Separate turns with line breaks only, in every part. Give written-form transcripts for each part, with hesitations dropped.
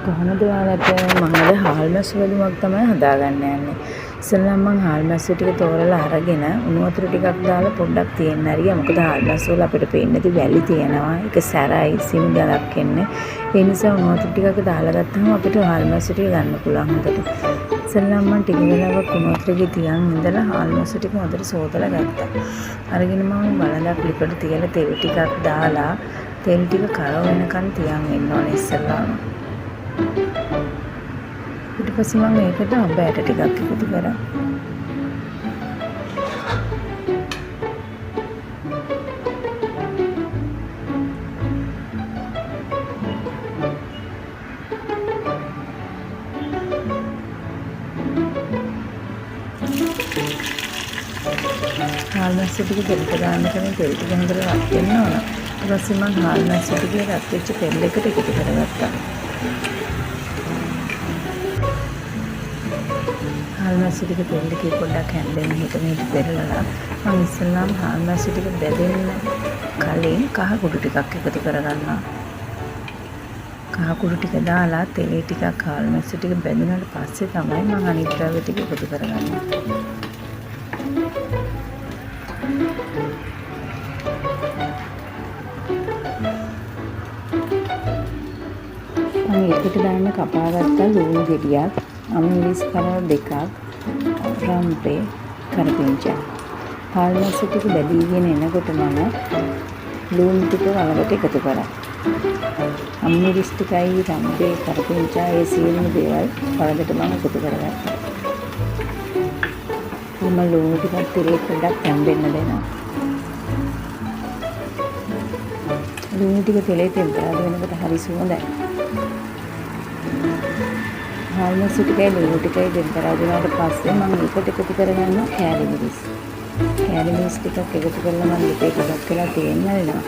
කොහොමද ඔයාලට මම අද හාල් මැස්සු වැදුමක් තමයි හදාගන්න යන්නේ. ඉස්සෙල්ලාම මම හාල් මැස්සු ටික තෝරලා අරගෙන උණු වතුර ටිකක් දාලා පොඩ්ඩක් තියන්න හරියා. මොකද හාල් මැස්සු වල අපිට පේන්නේ නැති වැලි තියෙනවා. ඒක සැරයි සිමි ගලක් එන්නේ. ඒ නිසා උණු වතුර ටිකක් දාලා ගත්තාම අපිට හාල් මැස්සු ටික ගන්න පුළුවන් හොඳට. ඉස්සෙල්ලාම මම ටික වෙලාවක් උණු වතුරේ තියන් ඉඳලා හාල් මැස්සු ටික හොඳට සෝදලා ගත්තා. අරගෙන මම බලලා ක්ලිප්පට තියලා තෙල් ටිකක් දාලා තෙල් ටික කර වෙනකන් තියන් ඉන්න ඕනේ ඉස්සෙල්ලාම. ඊට පස්සේ මම ඒකට අඹ ඇට ටිකක් එකතු කරා. හාල් මැස්සු ටික තෙලට දාන්න තමයි තෙල් ටික හොඳට රත් වෙන්න ඕන. ඊට පස්සේ මම හාල් මැස්සු ටික රත් වෙච්ච තෙල් එකට එකතු කරගත්තා. හාල් මැස්සු ටික තෙල් එකේ පොඩ්ඩක් හැන්දෙන්න හිටමීට පෙරලලා මම ඉස්සෙල්ලාම හාල් මැස්සු ටික බෙදෙන්න කලින් කහ කුඩු ටිකක් එකතු කරගන්නවා. කහ කුඩු ටික දාලා තෙලේ ටිකක් හාල් මැස්සු ටික බෙදුනට පස්සේ තමයි මම අනිත් ද්‍රව්‍ය ටික එකතු කරගන්නේ. මම ඒකට දාන්න කපාගත්ත ලුණු ගෙඩියක්, අමිරිස් කර දෙකක්, රම්පේ කරපිංචා. හාල් මැස්සු ටික බැදීගෙන එනකොට මම ලුණු ටික වලකට එකතු කරා. අමිරිස් ටිකයි රම්පේ කරපිංචා ඒ සියලුම දේවල් වලකට මම එකතු කරගත්තා. මම ලුණු ටිකක් තිරේ පොඩ්ඩක් තැම්බෙන්න දෙනවා. ලුණු ටික තෙලේ තෙම්පරාද වෙනකොට හරි සුවඳයි. හාල් මැස්සු ටිකයි ලුණු ටිකයි තෙම්පරා දුන්නාට පස්සේ මම ඒකට එකතු කරගන්නවා කෑලි මිරිස්. කෑලි මිරිස් ටිකක් එකතු කරලා මම දෙකේ ටිකක් කරලා තේන්න වෙනවා.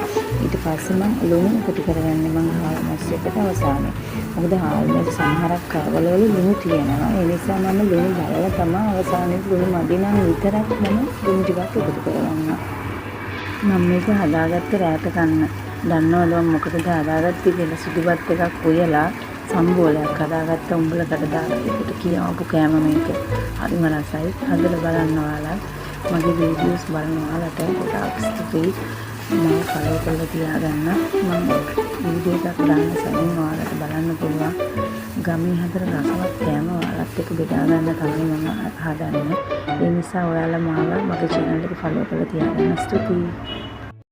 ඊට පස්සේ මම ලුණු එකතු කරගන්නේ මම හාල් මැස්සු එකට අවසානයේ. මොකද හාල් මැස්සු සමහරක් කවවල ලුණු තියෙනවා. ඒ නිසා මම ලුණු බලලා තමයි අවසානයේ ලුණු මදි නම් විතරක් මම ලුණු ටිකක් එකතු කරගන්නවා. මම මේක හදාගත්ත රැට ගන්න. දන්නවද මම මොකටද හදාගත්තේ කියලා? සුදුපත් එකක් උයලා සම්බෝලයක් හදාගත්ත උඹලකට දාලා ඒකට කියවපු කෑම මේක. හරිම රසයි. හදලා බලන්න ඔයාලා. මගේ වීඩියෝස් බලන ඔයාලට ගොඩාක් ස්තුතියි. මම ෆලෝ කරලා තියාගන්න. මම වීඩියෝ එකක් දාන්න සැනින් ඔයාලට බලන්න පුළුවන්. ගමේ හදන රසවත් කෑම ඔයාලත් එක්ක බෙදා ගන්න තමයි මම හදන්නේ. ඒ නිසා ඔයාලා මාව මගේ channel එක ෆලෝ කරලා තියාගන්න. ස්තුතියි.